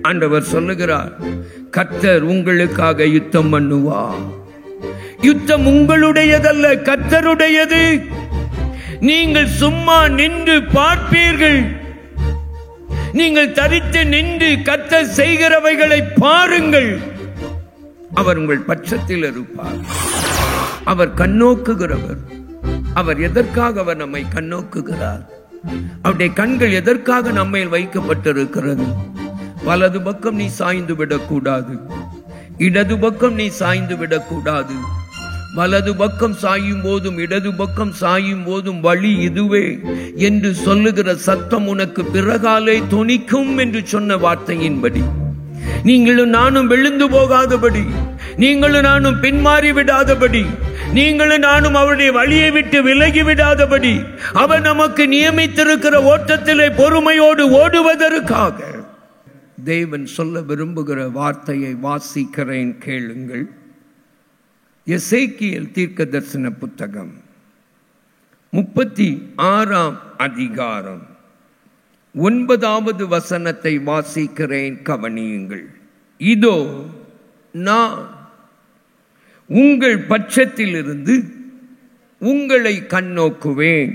ஆண்டவர் சொல்லுகிறார், கர்த்தர் உங்களுக்காக யுத்தம் பண்ணுவார். யுத்தம் உங்களுடையதல்ல, கர்த்தருடையது. நீங்கள் சும்மா நின்று பார்ப்பீர்கள். நீங்கள் தரித்து நின்று கர்த்தர் செய்கிறவைகளை பாருங்கள். அவர் உங்கள் பட்சத்தில் இருப்பார். அவர் கண்ணோக்குகிறவர். அவர் எதற்காக அவர் நம்மை கண்ணோக்குகிறார்? அவருடைய கண்கள் எதற்காக நம்மை வைக்கப்பட்டிருக்கிறது? வலது பக்கம் நீ சாய்ந்து விடக்கூடாது, இடது பக்கம் நீ சாய்ந்து விடக்கூடாது. வலது பக்கம் சாயும் போதும் இடது பக்கம் சாயும் போதும் வழி இதுவே என்று சொல்லுகிற சத்தம் உனக்கு பிறகாலே தொனிக்கும் என்று சொன்ன வார்த்தையின்படி நீங்களும் நானும் விழுந்து போகாதபடி, நீங்களும் நானும் பின்மாறி விடாதபடி, நீங்களும் நானும் அவருடைய வழியை விட்டு விலகி விடாதபடி அவர் நமக்கு நியமித்திருக்கிற ஓட்டத்திலே பொறுமையோடு ஓடுவதற்காக தேவன் சொல்ல விரும்புகிற வார்த்தையை வாசிக்கிறேன், கேளுங்கள். எசேக்கியேல் தீர்க்கதரிசன புத்தகம் 36ஆம் அதிகாரம் 9வது வசனத்தை வாசிக்கிறேன், கவனியுங்கள். இதோ நான் உங்கள் பட்சத்திலிருந்து உங்களை கண்ணோக்குவேன்.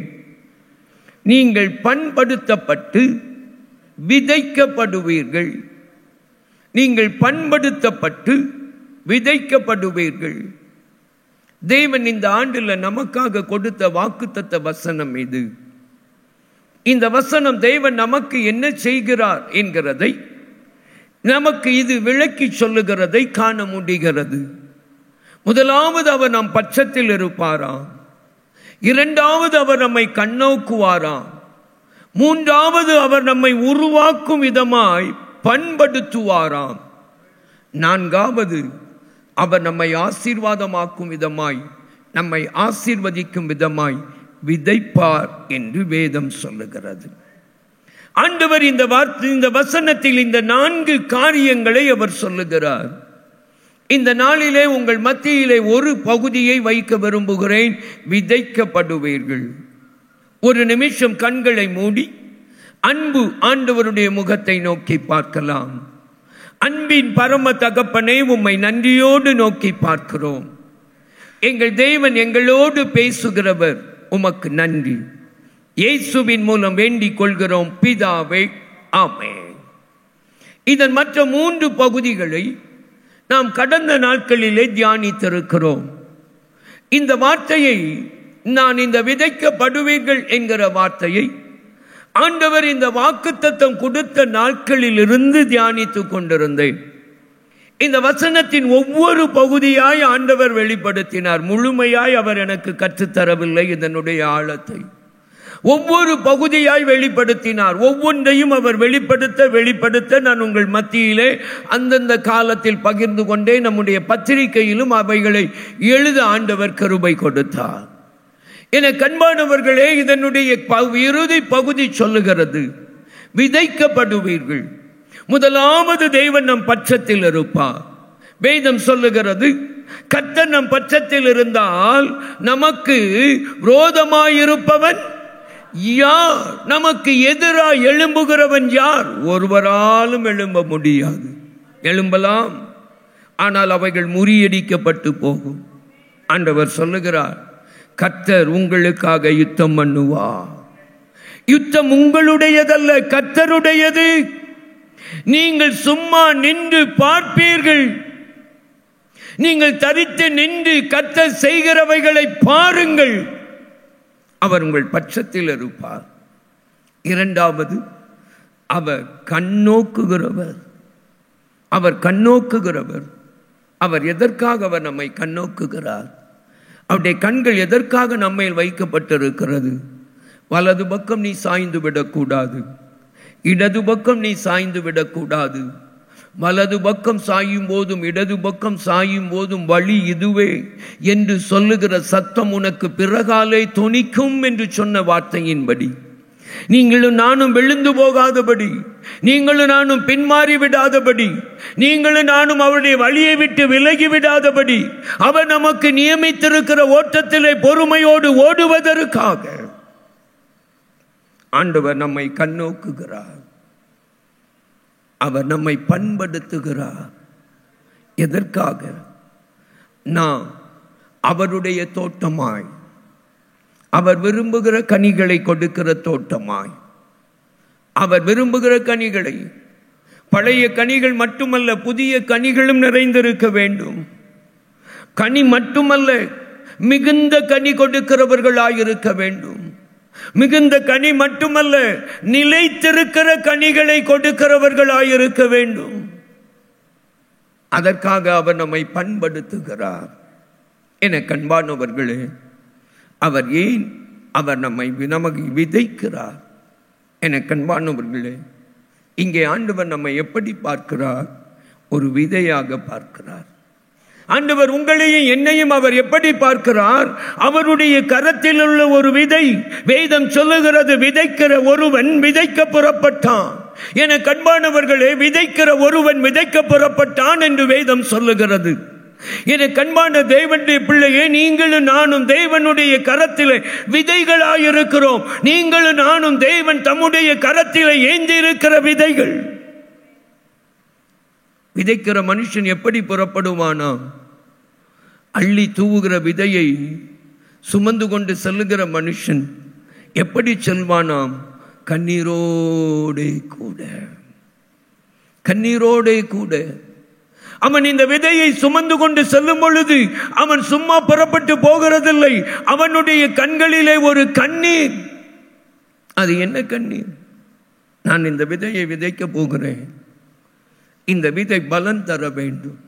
நீங்கள் பண்படுத்தப்பட்டு விதைக்கப்படுவீர்கள். நீங்கள் பண்படுத்தப்பட்டு விதைக்கப்படுவீர்கள். தேவன் இந்த ஆண்டில் நமக்காக கொடுத்த வாக்குத்தத்த வசனம் இது. இந்த வசனம் தேவன் நமக்கு என்ன செய்கிறார் என்கிறதை நமக்கு இது விளக்கி சொல்லுகிறதை காண முடிகிறது. முதலாவது, அவர் நம் பட்சத்தில் இருப்பாராம். இரண்டாவது, அவர் நம்மை கண்ணோக்குவாராம். மூன்றாவது, அவர் நம்மை உருவாக்கும் விதமாய் பண்படுத்துவாராம். நான்காவது, அவர் நம்மை ஆசீர்வாதமாக்கும் விதமாய், நம்மை ஆசீர்வதிக்கும் விதமாய் விதைப்பார் என்று வேதம் சொல்லுகிறது. ஆண்டவர் இந்த வசனத்தில் இந்த 4 காரியங்களை அவர் சொல்லுகிறார். இந்த நாளிலே உங்கள் மத்தியிலே ஒரு பகுதியை வைக்க விரும்புகிறேன். விதைக்கப்படுவீர்கள். ஒரு நிமிஷம் கண்களை மூடி அன்பு ஆண்டவருடைய முகத்தை நோக்கி பார்க்கலாம். அன்பின் பரம தகப்பனே, உம்மை நன்றியோடு நோக்கி பார்க்கிறோம். எங்கள் தேவன் எங்களோடு பேசுகிறவர், உமக்கு நன்றி. இயேசுவின் மூலம் வேண்டிக் கொள்கிறோம் பிதாவே, ஆமென். இதன் மற்ற 3 பகுதிகளை நாம் கடந்த நாட்களிலே தியானித்திருக்கிறோம். இந்த வார்த்தையை நான் இந்த விதைக்கப்படுவீர்கள் என்கிற வார்த்தையை ஆண்டவர் இந்த வாக்குத்தத்தம் கொடுத்த நாட்களில் இருந்து தியானித்துக் கொண்டிருந்தேன். இந்த வசனத்தின் ஒவ்வொரு பகுதியாய் ஆண்டவர் வெளிப்படுத்தினார். முழுமையாய் அவர் எனக்கு கற்றுத்தரவில்லை. இதனுடைய ஆழத்தை ஒவ்வொரு பகுதியாய் வெளிப்படுத்தினார். ஒவ்வொன்றையும் அவர் வெளிப்படுத்த நான் உங்கள் மத்தியிலே அந்தந்த காலத்தில் பகிர்ந்து கொண்டே நம்முடைய பத்திரிகையிலும் அவைகளை எழுத ஆண்டவர் கிருபை கொடுத்தார். என கண்பானவர்களே, இதனுடைய இறுதி பகுதி சொல்லுகிறது, விதைக்கப்படுவீர்கள். முதலாவது, தேவன் நம் பட்சத்தில் இருப்பார். வேதம் சொல்லுகிறது, கர்த்தர் நம் பட்சத்தில் இருந்தால் நமக்கு விரோதமாயிருப்பவன் யார்? நமக்கு எதிராக எழும்புகிறவன் யார்? ஒருவராலும் எழும்ப முடியாது. எழும்பலாம், ஆனால் அவைகள் முறியடிக்கப்பட்டு போகும். ஆண்டவர் சொல்லுகிறார், கர்த்தர் உங்களுக்காக யுத்தம் பண்ணுவார். யுத்தம் உங்களுடையதல்ல, கர்த்தருடையது. நீங்கள் சும்மா நின்று பார்ப்பீர்கள். நீங்கள் தரித்து நின்று கர்த்தர் செய்கிறவைகளை பாருங்கள். அவர் உங்கள் பட்சத்தில் இருப்பார். இரண்டாவது, அவர் கண்ணோக்குகிறவர். அவர் கண்ணோக்குகிறவர். அவர் எதற்காக அவர் நம்மை கண்ணோக்குகிறார்? அவருடைய கண்கள் எதற்காக நம்மை வைக்கப்பட்டிருக்கிறது? வலது பக்கம் நீ சாய்ந்து விடக்கூடாது, இடது பக்கம் நீ சாய்ந்து விடக்கூடாது. வலது பக்கம் சாயும் போதும் இடது பக்கம் சாயும் போதும் வழி இதுவே என்று சொல்லுகிற சத்தம் உனக்கு பிறகாலே தொனிக்கும் என்று சொன்ன வார்த்தையின்படி நீங்களும் நானும் விழுந்து போகாதபடி, நீங்களும் நானும் பின்மாறி விடாதபடி, நீங்களும் நானும் அவருடைய வழியை விட்டு விலகி விடாதபடி அவர் நமக்கு நியமித்திருக்கிற ஓட்டத்திலே பொறுமையோடு ஓடுவதற்காக ஆண்டவர் நம்மை கண்ணோக்குகிறார். அவர் நம்மை பண்படுத்துகிறார். எதற்காக? நாம் அவருடைய தோட்டமாய், அவர் விரும்புகிற கனிகளை கொடுக்கிற தோட்டமாய், அவர் விரும்புகிற கனிகளை, பழைய கனிகள் மட்டுமல்ல, புதிய கனிகளும் நிறைந்திருக்க வேண்டும். கனி மட்டுமல்ல, மிகுந்த கனி கொடுக்கிறவர்களாயிருக்க வேண்டும். மிகுந்த கனி மட்டுமல்ல, நிலைத்திருக்கிற கனிகளை கொடுக்கிறவர்களாயிருக்க வேண்டும். அதற்காக அவர் நம்மை பண்படுத்துகிறார். என கண்பானவர்களே, அவர் ஏன் அவர் நமக்கு விதைக்கிறார்? என கண்பானவர்களே, இங்கே ஆண்டவர் நம்மை எப்படி பார்க்கிறார்? ஒரு விதையாக பார்க்கிறார். ஆண்டவர் உங்களையும் என்னையும் அவர் எப்படி பார்க்கிறார்? அவருடைய கரத்தில் உள்ள ஒரு விதை. வேதம் சொல்லுகிறது, விதைக்கிற ஒருவன் விதைக்க புறப்பட்டான். என கண்பானவர்களே, விதைக்கிற ஒருவன் விதைக்க புறப்பட்டான் என்று வேதம் சொல்லுகிறது. என கண்பான தேவனுடைய பிள்ளையே, நீங்களும் நானும் தேவனுடைய கரத்திலே விதைகளாயிருக்கிறோம். நீங்களும் நானும் தேவன் தம்முடைய கரத்திலே ஏந்தி இருக்கிற விதைகள். விதைக்கிற மனுஷன் எப்படி புறப்படுவானா? அள்ளி தூவுகிற விதையை சுமந்து கொண்டு செல்லுகிற மனுஷன் எப்படி செல்வானாம்? கண்ணீரோடே கூட, கண்ணீரோடே கூட. அவன் இந்த விதையை சுமந்து கொண்டு செல்லும் பொழுது அவன் சும்மா புறப்பட்டு போகிறதில்லை. அவனுடைய கண்களிலே ஒரு கண்ணீர். அது என்ன கண்ணீர்? நான் இந்த விதையை விதைக்க போகிறேன், இந்த விதை பலன் தர வேண்டும்.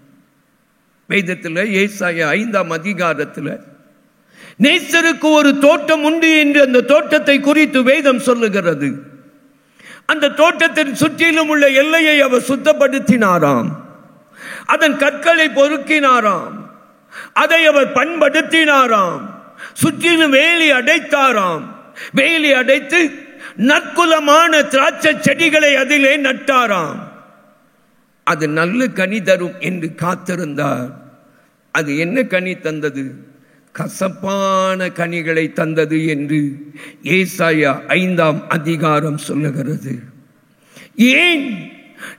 வேதத்தில் ஏசாயா 5ஆம் அதிகாரத்தில் நேசருக்கு ஒரு தோட்டம் உண்டு என்று அந்த தோட்டத்தை குறித்து வேதம் சொல்லுகிறது. அந்த தோட்டத்தின் சுற்றிலும் உள்ள எல்லையை அவர் சுத்தப்படுத்தினாராம். அதன் கற்களை பொறுக்கினாராம். அதை அவர் பண்படுத்தினாராம். சுற்றிலும் வேலி அடைத்தாராம். வேலி அடைத்து நற்குலமான திராட்சை செடிகளை அதிலே நட்டாராம். அது நல்ல கனி தரும் என்று காத்திருந்தார். அது என்ன கனி தந்தது? கசப்பான கனிகளை தந்தது என்று ஏசாயா 5ஆம் அதிகாரம் சொல்லுகிறது. ஏன்?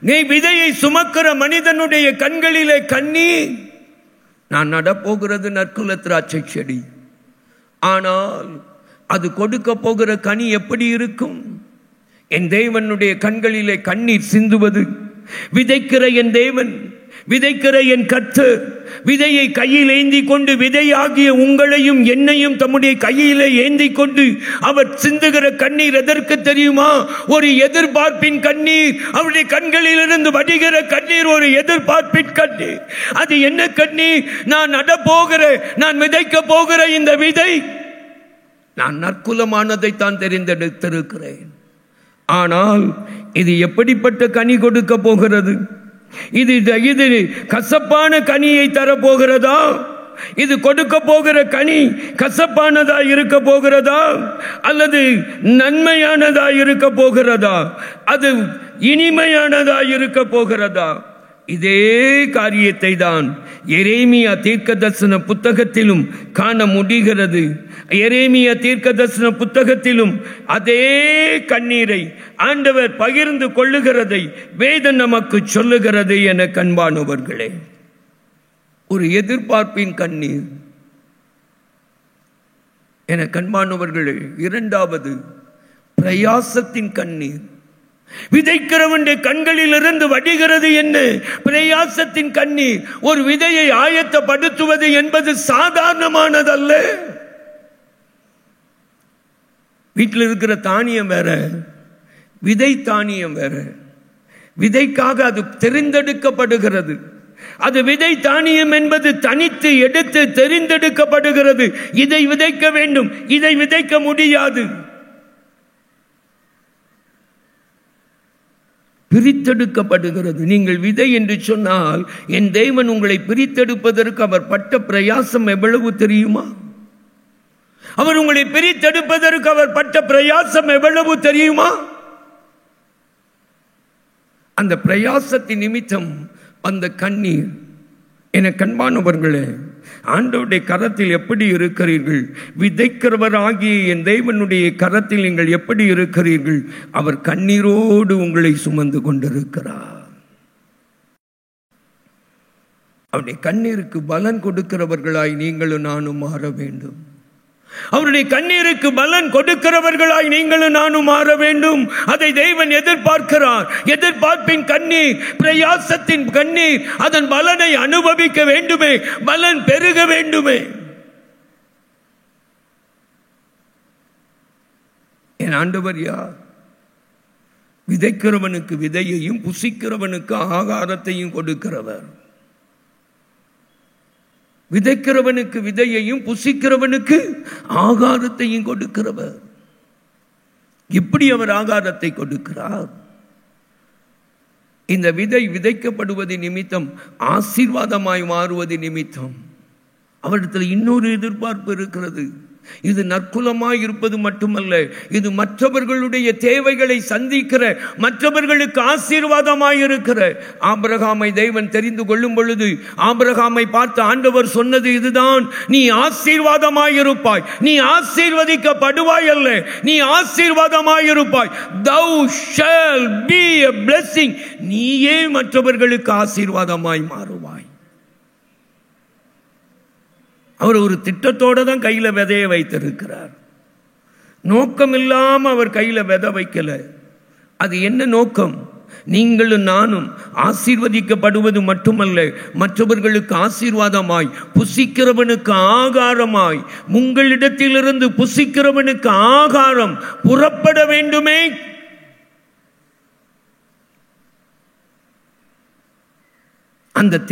நீ விதையை சுமக்கிற மனிதனுடைய கண்களிலே கண்ணீர். நான் நடப்போகிறது நற்குல திராட்சை செடி, ஆனால் அது கொடுக்க போகிற கனி எப்படி இருக்கும்? என் தேவனுடைய கண்களிலே கண்ணீர் சிந்துவது. விதைக்கிற என் தேவன், விதைக்கிற என் கர்த்தர் விதையை கையில் ஏந்தி கொண்டு, விதையாகிய உங்களையும் என்னையும் தம்முடைய கையிலே ஏந்தி கொண்டு அவர் சிந்துகிற கண்ணீர் எதற்கு தெரியுமா? ஒரு எதிர்பார்ப்பின் கண்ணீர். அவருடைய கண்களில் இருந்து வடிகிற கண்ணீர் ஒரு எதிர்பார்ப்பின் கண்ணீர். அது என்ன கண்ணீர்? நான் நடப்போகிற, நான் விதைக்க போகிற இந்த விதை, நான் நற்குலமானதை தான் தெரிந்தெடுத்திருக்கிறேன். ஆனால் இது எப்படிப்பட்ட கனி கொடுக்க போகிறது? இது கசப்பான கனியை தரப்போகிறதா? இது கொடுக்க போகிற கனி கசப்பானதா இருக்க போகிறதா, அல்லது நன்மையானதா இருக்க போகிறதா, அது இனிமையானதா இருக்க போகிறதா? இதே காரியத்தை தான் எரேமியா தீர்க்கதரிசன புத்தகத்திலும் காண முடிகிறது. எரேமியா தீர்க்கதரிசன புத்தகத்திலும் அதே கண்ணீரை ஆண்டவர் பகிர்ந்து கொள்ளுகிறதை வேதம் நமக்கு சொல்லுகிறது. என கண்பானவர்களே, ஒரு எதிர்பார்ப்பின் கண்ணீர். என கண்பானவர்களே, இரண்டாவது பிரயாசத்தின் கண்ணீர். விதைக்கிறவனுடைய கண்களில் இருந்து வடிகிறது என்ன? பிரயாசத்தின் கண்ணீர். ஒரு விதையை ஆயத்தப்படுத்துவது என்பது சாதாரணமானதல்ல. வீட்டில் இருக்கிற தானியம் வேற, விதை தானியம் வேற. விதைக்காக அது தெரிந்தெடுக்கப்படுகிறது. அது விதை தானியம் என்பது தனித்து எடுத்து தெரிந்தெடுக்கப்படுகிறது. இதை விதைக்க வேண்டும், இதை விதைக்க முடியாது. பிரித்தெடுக்கப்படுகிறது. நீங்கள் விதை என்று சொன்னால், என் தேவன் உங்களை பிரித்தெடுப்பதற்கு அவர் பட்ட பிரயாசம் எவ்வளவு தெரியுமா? அவர் உங்களை பிரித்தெடுப்பதற்கு அவர் பட்ட பிரயாசம் எவ்வளவு தெரியுமா? அந்த பிரயாசத்தின் நிமித்தம் அந்த கண்ணீர். என கண்பானவர்களே, ஆண்டவருடைய கரத்தில் எப்படி இருக்கிறீர்கள்? விதைக்கிறவர் ஆகிய என் தேவனுடைய கரத்தில் நீங்கள் எப்படி இருக்கிறீர்கள்? அவர் கண்ணீரோடு உங்களை சுமந்து கொண்டிருக்கிறார். அவருடைய கண்ணீருக்கு பலன் கொடுக்கிறவர்களாய் நீங்களும் நானும் மாற வேண்டும். அவருடைய கண்ணீருக்கு பலன் கொடுக்கிறவர்களாய் நீங்களும் நானும் மாற வேண்டும். அதை தேவன் எதிர்பார்க்கிறார். எதிர்பார்ப்பின் கண்ணீர், பிரயாசத்தின் கண்ணீர், அதன் பலனை அனுபவிக்க வேண்டுமே, பலன் பெருக வேண்டுமே. என் ஆண்டவர் யார்? விதைக்கிறவனுக்கு விதையையும் புசிக்கிறவனுக்கு ஆகாரத்தையும் கொடுக்கிறவர். விதைக்கிறவனுக்கு விதையையும் புசிக்கிறவனுக்கு ஆகாரத்தையும் கொடுக்கிறவர். எப்படி அவர் ஆகாரத்தை கொடுக்கிறார்? இந்த விதை விதைக்கப்படுவது நிமித்தம், ஆசீர்வாதமாய் மாறுவது நிமித்தம் அவரிடத்தில் இன்னொரு எதிர்பார்ப்பு இருக்கிறது. இது நற்குலமாய் இருப்பது மட்டுமல்ல, இது மற்றவர்களுடைய தேவைகளை சந்திக்கிற, மற்றவர்களுக்கு ஆசீர்வாதமாய் இருக்கிற. ஆபிரகாமை தேவன் தெரிந்து கொள்ளும் பொழுது ஆபிரகாமை பார்த்து ஆண்டவர் சொன்னது இதுதான்: நீ ஆசீர்வாதமாய் இருப்பாய், நீ ஆசீர்வதிக்கப்படுவாய் அல்ல, நீ ஆசீர்வாதமாய் இருப்பாய். Thou shall be a blessing. நீயே மற்றவர்களுக்கு ஆசீர்வாதமாய் மாறுவாய். அவர் ஒரு திட்டத்தோடு தான் கையில் விதைய வைத்திருக்கிறார். நோக்கம் இல்லாமல் அவர் கையில் விதை வைக்கல. அது என்ன நோக்கம்? நீங்களும் நானும் ஆசீர்வதிக்கப்படுவது மட்டுமல்ல, மற்றவர்களுக்கு ஆசீர்வாதமாய், புசிக்கிறவனுக்கு ஆகாரமாய், உங்களிடத்திலிருந்து புசிக்கிறவனுக்கு ஆகாரம் புறப்பட வேண்டுமே. அந்த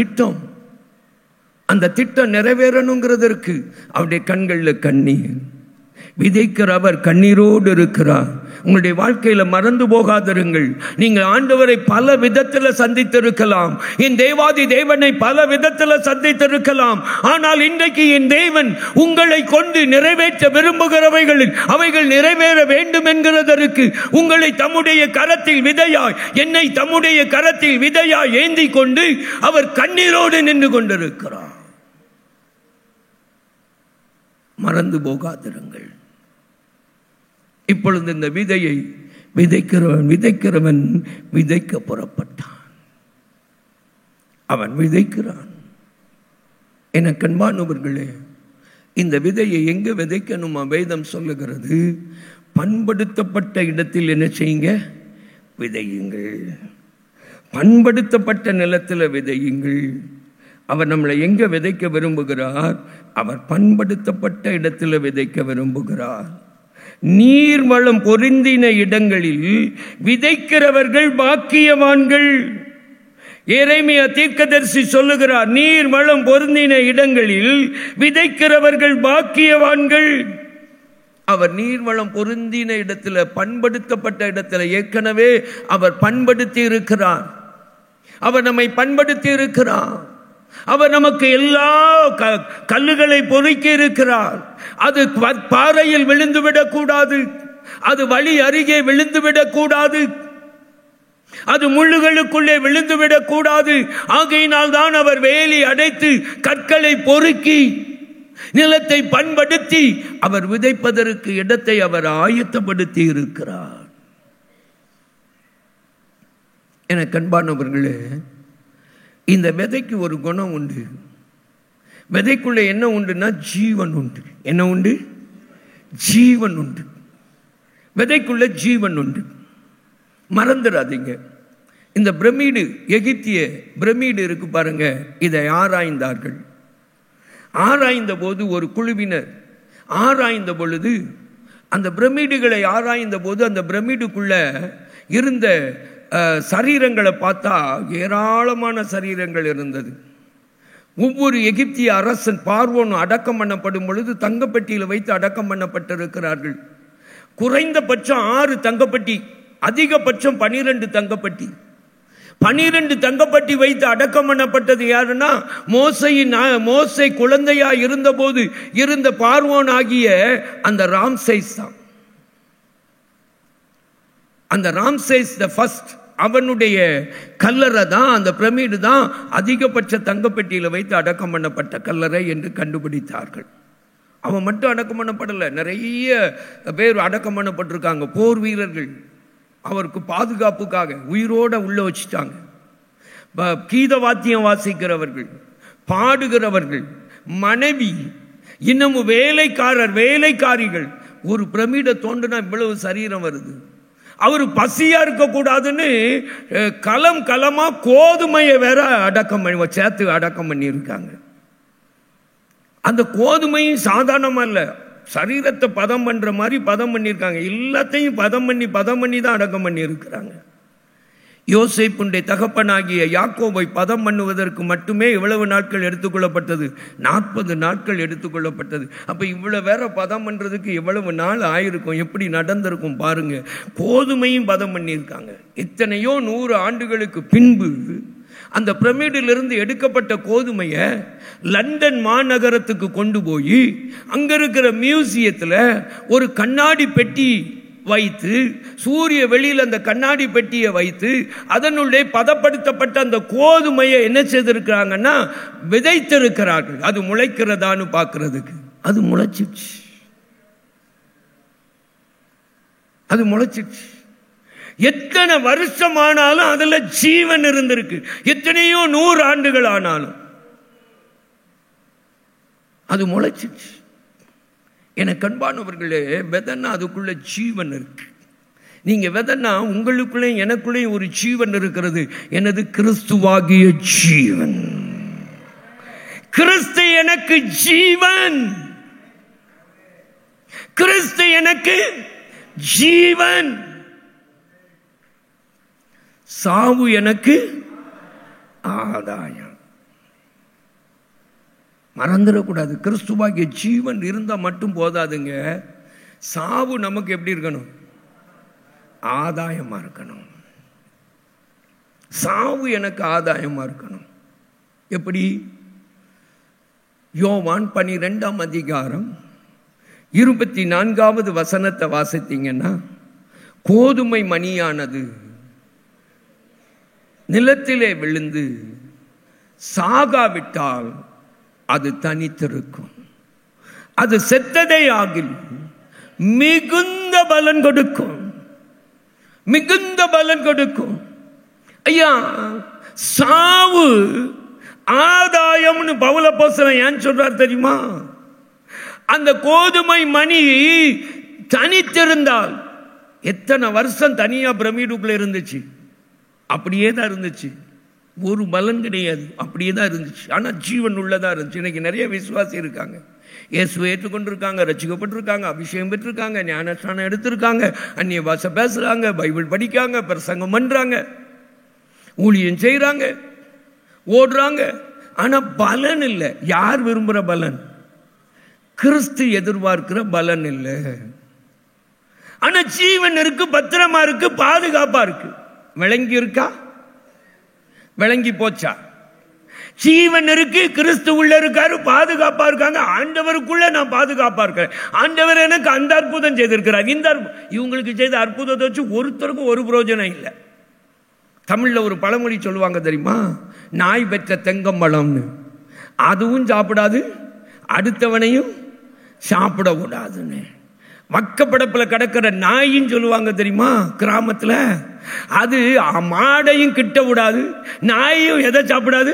திட்டம் நிறைவேறணுங்கிறதற்கு அவருடைய கண்களில் கண்ணீர். விதைக்கிறவர் கண்ணீரோடு இருக்கிறார். உங்களுடைய வாழ்க்கையில மறந்து போகாதிருங்கள். நீங்கள் ஆண்டவரை பல விதத்தில் சந்தித்திருக்கலாம், என் தேவாதி தேவனை பல விதத்தில் சந்தித்திருக்கலாம். ஆனால் இன்றைக்கு என் தேவன் உங்களை கொண்டு நிறைவேற்ற விரும்புகிறவைகளில் அவைகள் நிறைவேற வேண்டும் என்கிறதற்கு உங்களை தம்முடைய கரத்தில் விதையாய், என்னை தம்முடைய கரத்தில் விதையாய் ஏந்தி கொண்டு அவர் கண்ணீரோடு நின்று கொண்டிருக்கிறார். மறந்து போகாதிருங்கள். இப்பொழுது இந்த விதையை விதைக்கிறவன் விதைக்க புறப்பட்டான். அவன் விதைக்கிறான். என கண்பானவர்களே, இந்த விதையை எங்க விதைக்கணுமா? வேதம் சொல்லுகிறது, பண்படுத்தப்பட்ட இடத்தில் என்ன செய்யுங்க? விதையுங்கள். பண்படுத்தப்பட்ட நிலத்தில் விதையுங்கள். அவர் நம்மளை எங்க விதைக்க விரும்புகிறார்? அவர் பண்படுத்தப்பட்ட இடத்தில் விதைக்க விரும்புகிறார். நீர்வளம் பொருந்தின இடங்களில் விதைக்கிறவர்கள் பாக்கியவான்கள். எரேமியா தீர்க்கதரிசி சொல்லுகிறார், நீர்வளம் பொருந்தின இடங்களில் விதைக்கிறவர்கள் பாக்கியவான்கள். அவர் நீர்வளம் பொருந்தின இடத்துல, பண்படுத்தப்பட்ட இடத்துல ஏற்கனவே அவர் பண்படுத்தி இருக்கிறார். அவர் நம்மை பண்படுத்தி இருக்கிறார். அவர் நமக்கு எல்லா கல்லுகளை பொறுக்கி இருக்கிறார். அது பாறையில் விழுந்துவிடக் கூடாது, அது வழி அருகே விழுந்துவிடக் கூடாது, அது முள்ளுகளுக்குள்ளே விழுந்துவிடக் கூடாது. ஆகையினால் தான் அவர் வேலி அடைத்து கற்களை பொறுக்கி நிலத்தை பண்படுத்தி அவர் விதைப்பதற்கு இடத்தை அவர் ஆயத்தப்படுத்தி இருக்கிறார். என கண்பானவர்களே, இந்த விதைக்கு ஒரு குணம் உண்டு. விதைக்குள்ள என்ன உண்டுன்னா ஜீவன் உண்டு. என்ன உண்டு? ஜீவன் உண்டு. விதைக்குள்ள ஜீவன் உண்டு. மறந்துடாதீங்க. இந்த பிரமிடு, எகிப்திய பிரமிடு இருக்கு பாருங்க, இதை ஆராய்ந்தார்கள். ஆராய்ந்த போது ஒரு குழுவினர் ஆராய்ந்த பொழுது, அந்த பிரமிடுகளை ஆராய்ந்த போது அந்த பிரமிடுக்குள்ள இருந்த சரீரங்களை பார்த்தா ஏராளமான சரீரங்கள் இருந்தது. ஒவ்வொரு எகிப்திய அரசன் பார்வோன் அடக்கம் பண்ணப்படும் பொழுது தங்கப்பட்டியில் வைத்து அடக்கம் பண்ணப்பட்டிருக்கிறார்கள். குறைந்தபட்சம் 6 தங்கப்பட்டி, அதிகபட்சம் 12 தங்கப்பட்டி. 12 தங்கப்பட்டி வைத்து அடக்கம் பண்ணப்பட்டது யாருன்னா, மோசே குழந்தையா இருந்த போது இருந்த பார்வோன் ஆகிய அந்த ராம்சேஸ் தான். அந்த ராம்சேஸ் தி ஃபர்ஸ்ட், அவனுடைய கல்லறை தான், அந்த பிரமிடு தான் அதிகபட்ச தங்கப்பெட்டியில் வைத்து அடக்கம் பண்ணப்பட்ட கல்லறை என்று கண்டுபிடித்தார்கள். அவன் மட்டும் அடக்கம் பண்ணப்படலை, நிறைய பேர் அடக்கம் பண்ணப்பட்டிருக்காங்க. போர் வீரர்கள் அவருக்கு பாதுகாப்புக்காக உயிரோட உள்ள வச்சுட்டாங்க. கீத வாத்தியம் வாசிக்கிறவர்கள், பாடுகிறவர்கள், மனைவி, இன்னமும் வேலைக்காரர், வேலைக்காரிகள். ஒரு பிரமிடை தோண்டினா இவ்வளவு சரீரம் வருது. அவர் பசியா இருக்கக்கூடாதுன்னு களம் களமா கோதுமையை வேற அடக்கம் பண்ணி சேர்த்து அடக்கம் பண்ணி இருக்காங்க. அந்த கோதுமையும் சாதாரணமா இல்ல, சரீரத்தை பதம் பண்ற மாதிரி பதம் பண்ணியிருக்காங்க. எல்லாத்தையும் பதம் பண்ணி தான் அடக்கம் பண்ணி இருக்கிறாங்க. யோசேப்புடைய தகப்பனாகிய யாக்கோபை பதம் பண்ணுவதற்கு மட்டுமே இவ்வளவு நாட்கள் எடுத்துக்கொள்ளப்பட்டது. 40 நாட்கள் எடுத்துக்கொள்ளப்பட்டது. அப்ப இவ்வளவு வேற பதம் பண்றதுக்கு எவ்வளவு நாள் ஆயிருக்கும், எப்படி நடந்திருக்கும் பாருங்க. கோதுமையும் பதம் பண்ணியிருக்காங்க. எத்தனையோ 100 ஆண்டுகளுக்கு பின்பு அந்த பிரமிடிலிருந்து எடுக்கப்பட்ட கோதுமையை லண்டன் மாநகரத்துக்கு கொண்டு போய் அங்க இருக்கிற மியூசியத்தில் ஒரு கண்ணாடி பெட்டி வைத்து, சூரிய வெளியில் அந்த கண்ணாடி பெட்டியை வைத்து அதனுடைய பதப்படுத்தப்பட்ட அந்த கோதுமையை என்ன செய்திருக்கிறாங்கன்னா விதைத்திருக்கிறார்கள். அது முளைக்கிறதான்னு பார்க்கிறதுக்கு. அது முளைச்சிச்சு. அது முளைச்சிச்சு. எத்தனை வருஷமானாலும் அதுல ஜீவன் இருந்திருக்கு. எத்தனையோ 100 ஆண்டுகள் ஆனாலும் அது முளைச்சிச்சு. எனக்கு அன்பானவர்களே, விதைன்னா அதுக்குள்ள ஜீவன் இருக்கு. நீங்க விதைன்னா உங்களுக்குள்ளே எனக்குள்ளே ஒரு ஜீவன் இருக்கிறது. எனது கிறிஸ்துவாகிய ஜீவன். கிறிஸ்து எனக்கு ஜீவன். கிறிஸ்து எனக்கு ஜீவன். சாவு எனக்கு ஆதாயம். மறந்துடக்கூடாது. கிறிஸ்துவாகிய ஜீவன் இருந்தால் மட்டும் போதாதுங்க. சாவு நமக்கு எப்படி இருக்கணும்? ஆதாயமா இருக்கணும். சாவு எனக்கு ஆதாயமா இருக்கணும். எப்படி? யோவான் 12ஆம் அதிகாரம் 24வது வசனத்தை வாசித்தீங்கன்னா, கோதுமை மணியானது நிலத்திலே விழுந்து சாகாவிட்டால் அது தனித்திருக்கும். அது செத்ததை ஆகில் மிகுந்த பலன் கொடுக்கும். மிகுந்த பலன் கொடுக்கும். ஐயா, சாவு ஆதாயம்னு பவுல் அப்போஸ்தலன் ஏன் சொல்றார் தெரியுமா? அந்த கோதுமை மணி தனித்திருந்தால், எத்தனை வருஷம் தனியா பிரமிடுக்குள்ள இருந்துச்சு, அப்படியே தான் இருந்துச்சு. ஒரு பலன் கிடையாது, அப்படியே தான் இருந்துச்சு. ஆனால் ஜீவன் உள்ளதா இருந்துச்சு. இன்னைக்கு நிறைய விசுவாசி இருக்காங்க, இயேசுவை ஏற்றுக்கொண்டிருக்காங்க, ரட்சிக்கப்பட்டிருக்காங்க, அபிஷேகம் பெற்றிருக்காங்க, ஞானஸ்நானம் எடுத்திருக்காங்க, அந்நிய பாஷை பேசுறாங்க, பைபிள் படிக்காங்க, பிரசங்கம் பண்றாங்க, ஊழியம் செய்யறாங்க, ஓடுறாங்க. ஆனா பலன் இல்லை. யார் விரும்புகிற பலன்? கிறிஸ்து எதிர்பார்க்கிற பலன் இல்லை. ஆனா ஜீவன் இருக்கு, பத்திரமா இருக்கு, பாதுகாப்பா இருக்கு. விளங்கி இருக்கா? விளங்கி போச்சா? ஜீவன் இருக்கு, கிறிஸ்து உள்ள இருக்காரு, பாதுகாப்பா இருக்காங்க. ஆண்டவருக்குள்ள நான் பாதுகாப்பா இருக்கிறேன். ஆண்டவர் எனக்கு அந்த அற்புதம் செய்திருக்கிறார். இந்த இவங்களுக்கு செய்த அற்புதத்தை வச்சு ஒருத்தருக்கும் ஒரு பிரயோஜனம் இல்லை. தமிழ்ல ஒரு பழமொழி சொல்லுவாங்க தெரியுமா? நாய் பெற்ற தெங்கம்பழம்னு. அதுவும் சாப்பிடாது, அடுத்தவனையும் சாப்பிட கூடாதுன்னு. வக்கப்படப்பில் கிடக்கிற நாயின்னு சொல்லுவாங்க தெரியுமா கிராமத்துல. அது மாடையும் கிட்ட விடாது, நாயும் எதை சாப்பிடாது?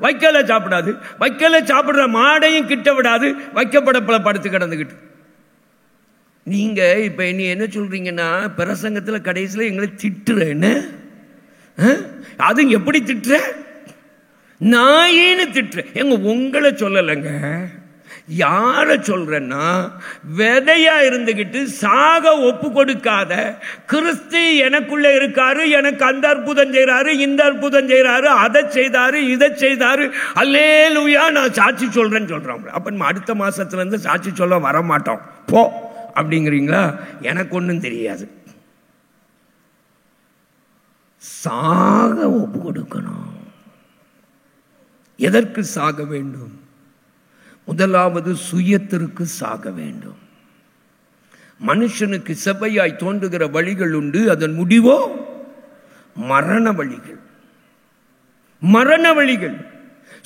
வைக்கல சாப்பிடாது. வைக்கல சாப்பிடுற மாடையும் கிட்ட விடாது, வைக்கப்படப்பில் படுத்து கிடந்துக்கிட்டு. நீங்க இப்ப நீ என்ன சொல்றீங்கன்னா, பிரசங்கத்துல கடைசியில் எங்களை திட்டுறேன்னு. அது எப்படி திட்டுற? நாயின்னு திட்டுற. எங்க உங்களை சொல்லலைங்க, யார சொல்றேன்னா, விதையா இருந்துகிட்டு சாக ஒப்பு கொடுக்காத கிறிஸ்து எனக்குள்ள இருக்காரு, எனக்கு அந்த அற்புதம் செய்யறாரு, இந்த அற்புதம் செய்யறாரு, அதை செய்தாரு, இதை செய்தாரு, அல்லேலூயா நான் சாட்சி சொல்றேன்னு சொல்றோம். அப்ப நம்ம அடுத்த மாசத்துல இருந்து சாட்சி சொல்ல வரமாட்டோம் போ அப்படிங்கிறீங்களா? எனக்கு ஒன்றும் தெரியாது. சாக ஒப்பு கொடுக்கணும். எதற்கு சாக வேண்டும்? முதலாவது சுயத்திற்கு சாக வேண்டும். மனுஷனுக்கு செவ்வையாய் தோன்றுகிற வழிகள் உண்டு, அதன் முடிவோ மரண வழிகள். மரண வழிகள்.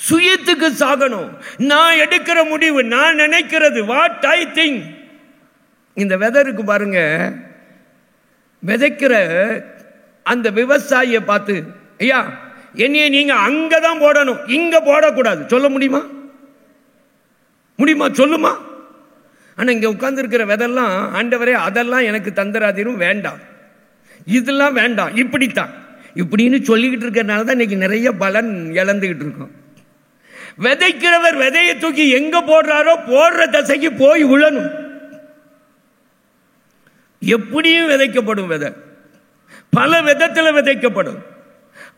சுயத்துக்கு சாகணும். நான் எடுக்கிற முடிவு, நான் நினைக்கிறது, வாட் ஐ திங்க். இந்த வெதருக்கு பாருங்க, விதைக்கிற அந்த விவசாயியை பார்த்து, ஐயா என்னைய நீங்க அங்கதான் போடணும், இங்க போடக்கூடாது. சொல்ல முடியுமா? முடியுமா? சொல்லுமா? ஆனா இங்க உட்கார்ந்து இருக்கிற விதெல்லாம், ஆண்டவரே அதெல்லாம் எனக்கு தந்தராதீரும், வேண்டாம், இதெல்லாம் வேண்டாம், இப்படித்தான் இப்படின்னு சொல்லிக்கிட்டு இருக்கிறதுனால தான் இன்னைக்கு நிறைய பலன் இழந்துகிட்டு இருக்கோம். விதைக்கிறவர் விதையை தூக்கி எங்க போடுறாரோ போடுற தசைக்கு போய் விழணும். எப்படியும் விதைக்கப்படும் விதை, பல விதத்தில் விதைக்கப்படும்.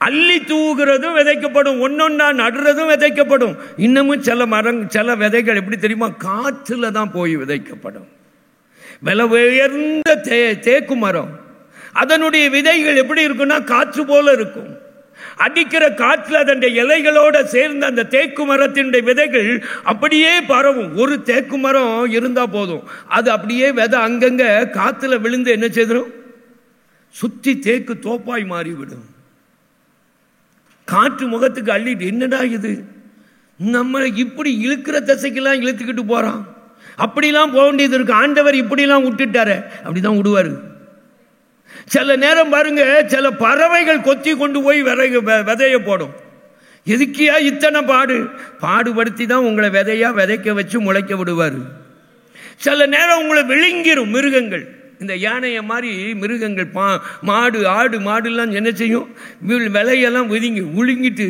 அள்ளி தூவுகிறதும் விதைக்கப்படும், ஒன்னொன்னா நடுறதும் விதைக்கப்படும். இன்னமும் சில விதைகள் எப்படி தெரியுமா? காற்றுல தான் போய் விதைக்கப்படும். விலை உயர்ந்த தேக்கு மரம், அதனுடைய விதைகள் எப்படி இருக்குன்னா காற்று போல இருக்கும். அடிக்கிற காற்றுல அதனுடைய இலைகளோட சேர்ந்த அந்த தேக்கு மரத்தினுடைய விதைகள் அப்படியே பரவும். ஒரு தேக்கு மரம் இருந்தா போதும், அது அப்படியே விதை அங்கங்க காத்துல விழுந்து என்ன செய்துடும்? சுத்தி தேக்கு தோப்பாய் மாறிவிடும். காற்று முகத்துக்கு அள்ளிட்டு, என்னடா இது, நம்ம இப்படி இழுக்கிற தசைக்கெல்லாம் இழுத்துக்கிட்டு போறான், அப்படிலாம் போக வேண்டியது இருக்கு, ஆண்டவர் இப்படிலாம் விட்டுட்டாரு. அப்படிதான் விடுவாரு. சில நேரம் பாருங்க, சில பறவைகள் கொத்தி கொண்டு போய் விதைய போடும். எதுக்கியா இத்தனை பாடுபடுத்தி தான் உங்களை விதைக்க வச்சு முளைக்க விடுவாரு. சில நேரம் உங்களை விழுங்கிரும் மிருகங்கள். இந்த யானையை மாதிரி மிருகங்கள், மாடு, ஆடு, மாடுலாம் என்ன செய்யும்? விலையெல்லாம் விழுங்கிட்டு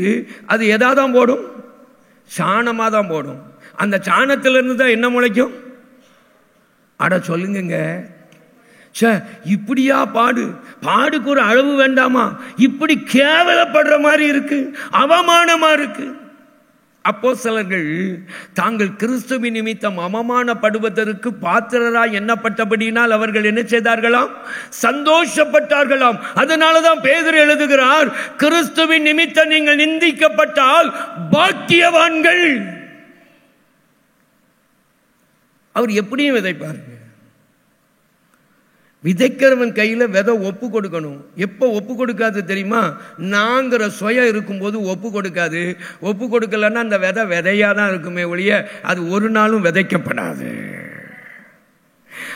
அது எதாதான் போடும்? சாணமாக தான் போடும். அந்த சாணத்திலிருந்து தான் என்ன முளைக்கும்? அட சொல்லுங்க, இப்படியா பாடுக்கு ஒரு அளவு வேண்டாமா? இப்படி கேவலப்படுற மாதிரி இருக்கு, அவமானமா இருக்கு. அப்போஸ்தலர்கள் தாங்கள் கிறிஸ்துவின் நிமித்தம் அவமானப்படுவதற்கு பாத்திரராய் எண்ணப்பட்டபடியினால் அவர்கள் என்ன செய்தார்களாம்? சந்தோஷப்பட்டார்களாம். அதனாலதான் பேதுரு எழுதுகிறார், கிறிஸ்துவின் நிமித்தம் நீங்கள் நிந்திக்கப்பட்டால் பாக்கியவான்கள். அவர் எப்படியும் விதைப்பாருங்க. விதைக்கிறவன் கையில விதை ஒப்பு கொடுக்கணும். எப்ப ஒப்பு கொடுக்காது தெரியுமா? நாங்கிற சுயம் இருக்கும்போது ஒப்பு கொடுக்காது. ஒப்பு கொடுக்கலன்னா அந்த விதை விதையா தான் இருக்குமே ஒழிய அது ஒரு நாளும் விதைக்கப்படாது.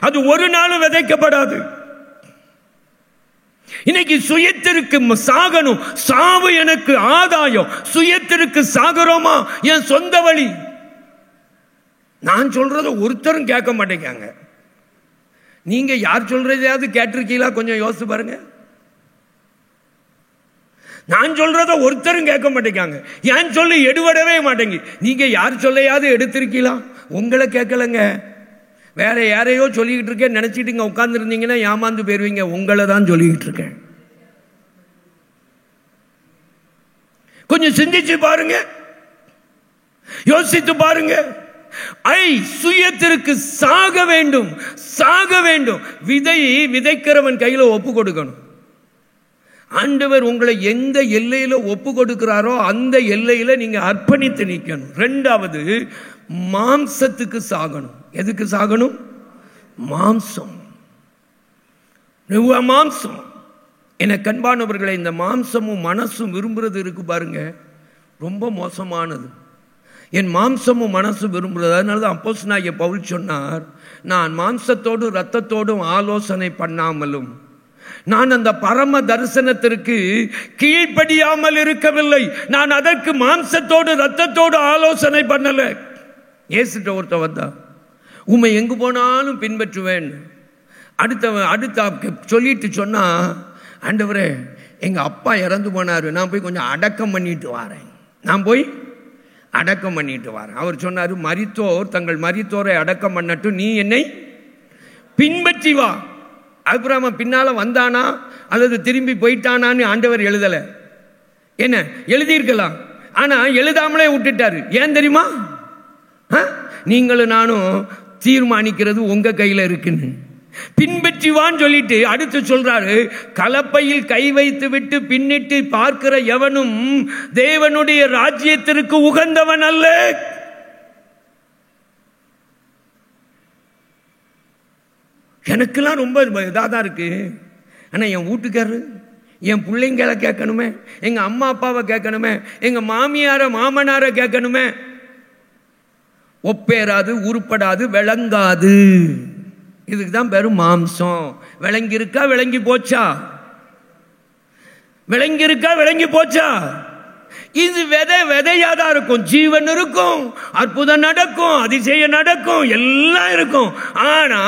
அது ஒரு நாளும் விதைக்கப்படாது. இன்னைக்கு சுயத்திற்கு சாகணும், சாவு எனக்கு ஆதாயம், சுயத்திற்கு சாகுறோமா? என் சொந்த வழி. நான் சொல்றத ஒருத்தரும் கேட்க மாட்டேங்காங்க. நீங்க யார் சொல்றதையாவது கேட்டிருக்கீங்களா? கொஞ்சம் யோசிச்சு பாருங்க. நான் சொல்றத ஒருத்தரும் கேட்க மாட்டேங்காங்க. ஏன் சொல்லி எடுபடவே மாட்டேங்க. நீங்க யார் சொல்லையாவது எடுத்திருக்கீங்களா? உங்களை கேட்கலங்க, வேற யாரையோ சொல்லிக்கிட்டு இருக்கேன் நினைச்சிட்டு உட்கார்ந்து இருந்தீங்கன்னா ஏமாந்து போயிருவீங்க. உங்களை தான் சொல்லிக்கிட்டு இருக்கேன். கொஞ்சம் சிந்திச்சு பாருங்க, யோசித்து பாருங்க. சுயத்திற்கு சாக வேண்டும், சாக வேண்டும். விதைக்கிறவன் கையில ஒப்பு கொடுக்கணும். ஆண்டவர் உங்களை எந்த எல்லையில ஒப்பு கொடுக்கிறாரோ அந்த எல்லையில நீங்க அர்ப்பணித்து நிற்கணும். இரண்டாவது, மாம்சத்துக்கு சாகணும். எதுக்கு சாகணும்? மாம்சம். மாம்சம். என கண்பானவர்களை, இந்த மாம்சமும் மனசும் விரும்புறது இருக்கு பாருங்க, ரொம்ப மோசமானது. என் மாம்சமும் மனசு விரும்புகிறது. அதனால தான் அப்போஸ்தலனாகிய பவுல் சொன்னார், நான் மாம்சத்தோடும் இரத்தத்தோடும் ஆலோசனை பண்ணாமலும் நான் அந்த பரம தரிசனத்திற்கு கீழ்ப்படியாமல் இருக்கவில்லை. நான் அதற்கு மாம்சத்தோடு இரத்தத்தோடு ஆலோசனை பண்ணல. ஏசுட்ட ஒருத்த வந்தா, உம்மை எங்கு போனாலும் பின்பற்றுவேன். அடுத்த சொல்லிட்டு சொன்னா, ஆண்டவரே எங்க அப்பா இறந்து போனாரு, நான் போய் கொஞ்சம் அடக்கம் பண்ணிட்டு வரேன். நான் போய் அடக்கம் பண்ணிட்டு வரேன். அவர் சொன்னாரு, மரித்தோர் தங்கள் மரித்தோரை அடக்கம் பண்ணட்டும், நீ என்னை பின்பற்றி வா. அப்புறம் பின்னால வந்தானா அல்லது திரும்பி போயிட்டானான்னு ஆண்டவர் எழுதல. என்ன எழுதியிருக்கலாம், ஆனா எழுதாமலே விட்டுட்டாரு. ஏன் தெரியுமா? நீங்களும் நானும் தீர்மானிக்கிறது உங்க கையில இருக்குன்னு. பின்பற்றிவான்னு சொல்லிட்டு அடுத்து சொல்றாரு, கலப்பையில் கை வைத்து விட்டு பின்னிட்டு பார்க்கிற எவனும் தேவனுடைய ராஜ்யத்திற்கு உகந்தவன் அல்ல. எனக்கெல்லாம் ரொம்ப இதாதான் இருக்கு. ஆனா என் வீட்டுக்காரரு, என் பிள்ளைங்களை கேட்கணுமே, எங்க அம்மா அப்பாவை கேட்கணுமே, எங்க மாமியார மாமனார கேட்கணுமே. ஒப்பேராது, உருப்படாது, விளங்காது. இதுக்கு தான் பெரும் மாம்சம். விளங்கி இருக்கா, விளங்கி போச்சா? விளங்கி இருக்கா, விளங்கி போச்சா? இது விதையாதான் இருக்கும். ஜீவன் இருக்கும், அற்புதம் நடக்கும், அதிசயம் நடக்கும், எல்லாம் இருக்கும். ஆனா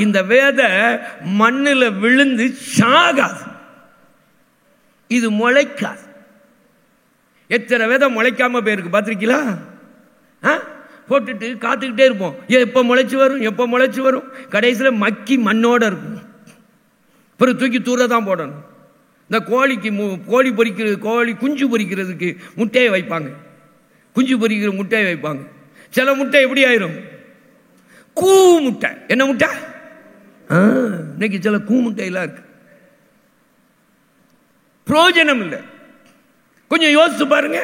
இந்த விதை மண்ணில் விழுந்து சாகாது, இது முளைக்காது. எத்தனை விதை முளைக்காம போயிருக்கு பார்த்திருக்கீங்களா? போட்டுட்டு காத்துக்கிட்டே இருப்போம், எப்போ முளைச்சி வரும், எப்போ முளைச்சி வரும். கடைசியில் மக்கி மண்ணோட இருக்கும். அப்புறம் தூக்கி தூர தான் போடணும். இந்த கோழிக்கு கோழி பொரிக்கிறது, கோழி குஞ்சு பொரிக்கிறதுக்கு முட்டையை வைப்பாங்க, குஞ்சு பொரிக்கிற முட்டையை வைப்பாங்க. சில முட்டை எப்படி ஆயிரும்? கூ முட்டை. என்ன முட்டை? இன்னைக்கு சில கூ முட்டையெல்லாம் இருக்கு, பிரயோஜனம் இல்லை. கொஞ்சம் யோசிச்சு பாருங்க.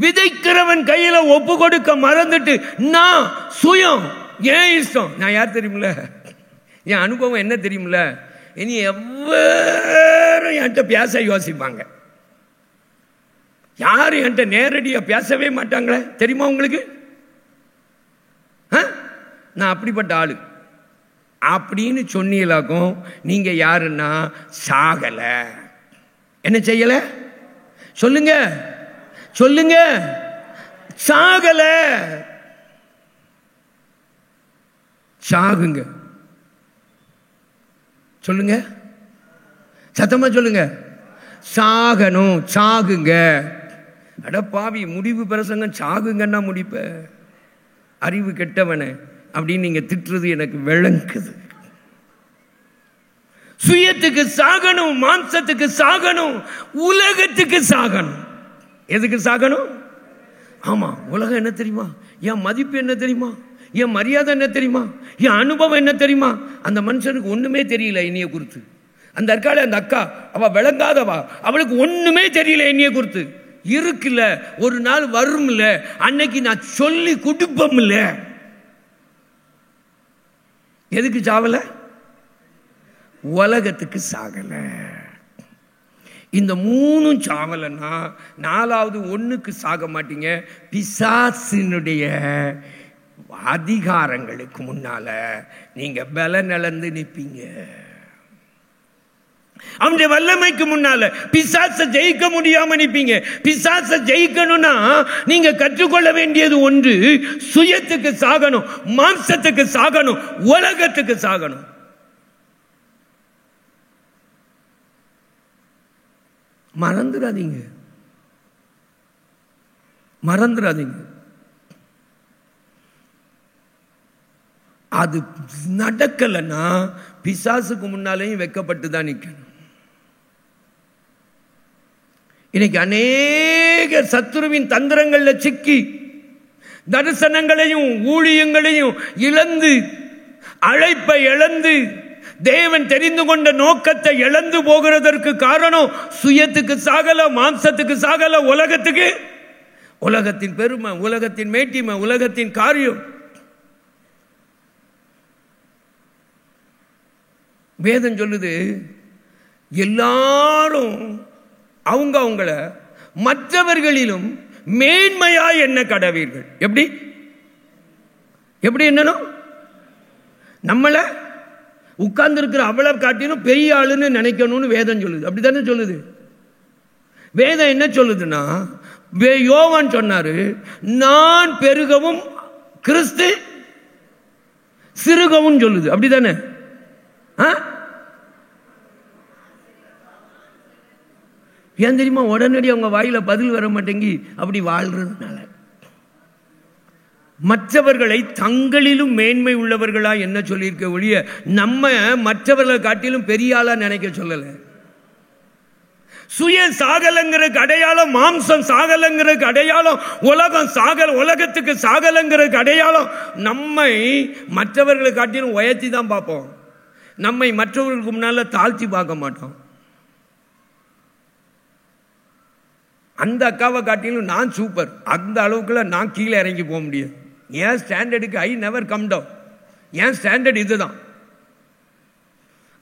விதைக்கிறவன் கையில ஒப்பு கொடுக்க மறந்துட்டு நான் சுயம், ஏன் இஷ்டம், நான் யார் தெரியுமில்ல, என் அனுபவம் என்ன தெரியுமில்ல, இனி எவ்வளவு என்கிட்ட பேச யோசிப்பாங்க. யாரும் என்கிட்ட நேரடியா பேசவே மாட்டாங்களே, தெரியுமா உங்களுக்கு? நான் அப்படிப்பட்ட ஆளு அப்படின்னு சொன்னீங்களாக்கும். நீங்க யாருன்னா சாகல. என்ன செய்யல சொல்லுங்க, சொல்லுங்க. சாகல. சாகுங்க. சொல்லுங்க, சத்தமா சொல்லுங்க. சாகணும், சாகுங்க. அட பாவி, முடிவு பிரசங்கம் சாகுங்கன்னா முடிப்ப, அறிவு கெட்டவன அப்படின்னு நீங்க திட்டுறது எனக்கு விளங்குது. சுயத்துக்கு சாகணும், மாம்சத்துக்கு சாகணும், உலகத்துக்கு சாகணும். எதுக்கு சாகணும்? ஆமா, உலகம் என்ன தெரியுமா, என் மதிப்பு என்ன தெரியுமா, என் மரியாதை என்ன தெரியுமா, என் அனுபவம் என்ன தெரியுமா? அந்த மனுஷனுக்கு ஒண்ணுமே தெரியல என்னைய குறித்து. அந்த அக்கால, அந்த அக்கா அவ விளங்காதவா, அவளுக்கு ஒண்ணுமே தெரியல என்னைய குறித்து. இருக்குல்ல, ஒரு நாள் வரும்ல, அன்னைக்கு நான் சொல்லி கொடுப்போம் இல்ல. எதுக்கு சாவல? உலகத்துக்கு சாகல. இந்த மூணும் சாவலன்னா நாலாவது ஒண்ணுக்கு சாக மாட்டீங்க. பிசாசினுடைய அதிகாரங்களுக்கு முன்னால நீங்க பலன் இழந்து நிற்பீங்க. அவனுடைய வல்லமைக்கு முன்னால பிசாசை ஜெயிக்க முடியாம நிற்பீங்க. பிசாசை ஜெயிக்கணும்னா நீங்க கற்றுக்கொள்ள வேண்டியது ஒன்று, சுயத்துக்கு சாகணும், மாம்சத்துக்கு சாகணும், உலகத்துக்கு சாகணும். மறந்துடாதீங்க, மறந்துடாதீங்க. அது நடக்கலன்னா பிசாசுக்கு முன்னாலேயும் வெக்கப்பட்டு தான் நிற்கணும். இன்னைக்கு அநேக சத்துருவின் தந்திரங்கள்ல சிக்கி தரிசனங்களையும் ஊழியங்களையும் இழந்து, அழைப்பை இழந்து, தேவன் தெரிந்து கொண்ட நோக்கத்தை இழந்து போகிறதற்கு காரணம் சுயத்துக்கு சாகல, மாம்சத்துக்கு சாகல, உலகத்துக்கு. உலகத்தின் பெருமை, உலகத்தின் மேட்டிமை, உலகத்தின் காரியம். வேதம் சொல்லுது, எல்லாரும் அவங்க அவங்கள மற்றவர்களிலும் மேன்மையாய் என்ன கடவீர்கள். எப்படி எப்படி என்னணும்? நம்மள உட்கார்ந்து இருக்கிற அவ்வளவு காட்டிலும் பெரிய ஆளுன்னு நினைக்கணும்னு வேதம் சொல்லுது. அப்படித்தானே சொல்லுது வேதம். என்ன சொல்லுதுன்னா, யோவான் சொன்னாரு, நான் பெருகவும் கிறிஸ்து சிறுகவும் சொல்லுது. அப்படித்தானே? ஏன் தெரியுமா? உடனடி அவங்க வாயில பதில் வர மாட்டேங்கி அப்படி வாழ்றதுனால. மற்றவர்களை தங்களிலும் மேன்மை உள்ளவர்களா என்ன சொல்லியிருக்க ஒழிய நம்ம மற்றவர்களை காட்டிலும் பெரிய ஆளா நினைக்க சொல்லல. சுய சாகலங்கிற அடையாளம், மாம்சம் சாகலங்கிற அடையாளம், உலகம் சாகல, உலகத்துக்கு சாகலங்கிற அடையாளம். நம்மை மற்றவர்களை காட்டிலும் உயர்த்தி தான் பார்ப்போம். நம்மை மற்றவர்களுக்கு முன்னால தாழ்த்தி பார்க்க மாட்டோம். அந்த அக்காவை காட்டிலும் நான் சூப்பர், அந்த அளவுக்குள்ள நான் கீழே இறங்கி போக முடியாது. என் ஸ்டாண்டர்டுக்கு ஐ நெவர் கம் டவுன். என் ஸ்டாண்டர்ட் இதுதான்.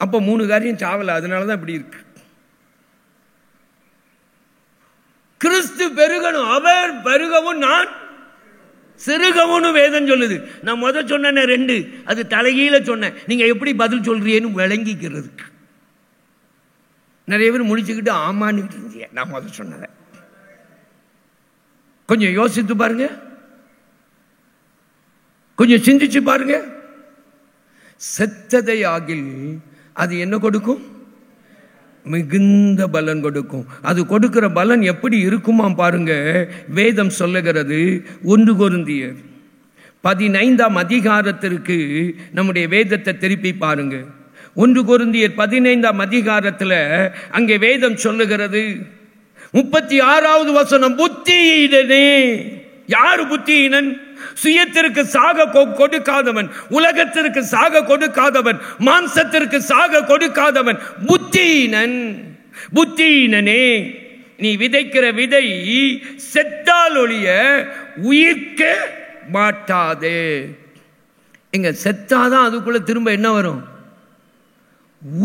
அப்போ 3 காரியம் சாவல. அதனாலதான் இப்படி இருக்கு. கிறிஸ்து பெருகணும், அவர் பெருகவும் நான் சிறுகவும் வேதம் சொல்லுது. நான் முதல் சொன்ன 2 அது தலைகீழ சொன்னேன். நீங்க எப்படி பதில் சொல்றீன்னு விளங்கிக்கிறதுக்கு. நிறைய பேர் முடிச்சுக்கிட்டு ஆமான்னு இருந்தீங்க. நான் முதல் சொன்னதை கொஞ்சம் யோசித்து பாருங்க, கொஞ்சம் சிந்திச்சு பாருங்க. செத்ததை ஆகில் அது என்ன கொடுக்கும்? மிகுந்த பலன் கொடுக்கும். அது கொடுக்கிற பலன் எப்படி இருக்குமா பாருங்க. வேதம் சொல்லுகிறது, 1 கொரிந்தியர் 15ஆம் அதிகாரத்திற்கு நம்முடைய வேதத்தை திருப்பி பாருங்க. 1 கொரிந்தியர் 15ஆம் அதிகாரத்தில் அங்கே வேதம் சொல்லுகிறது 36வது வசனம், புத்தியீனனே. யாரு புத்தியீனன்? சுயத்திற்கு சாக கொடுக்காதவன், உலகத்திற்கு சாக கொடுக்காதவன், மாம்சத்திற்கு சாக கொடுக்காதவன் புத்தியீனன். புத்தியீனனே, நீ விதைக்கிற விதை செத்தால் ஒழிய உயிர்க்க மாட்டாதே. எங்க செத்தாதான் அதுக்குள்ள திரும்ப என்ன வரும்?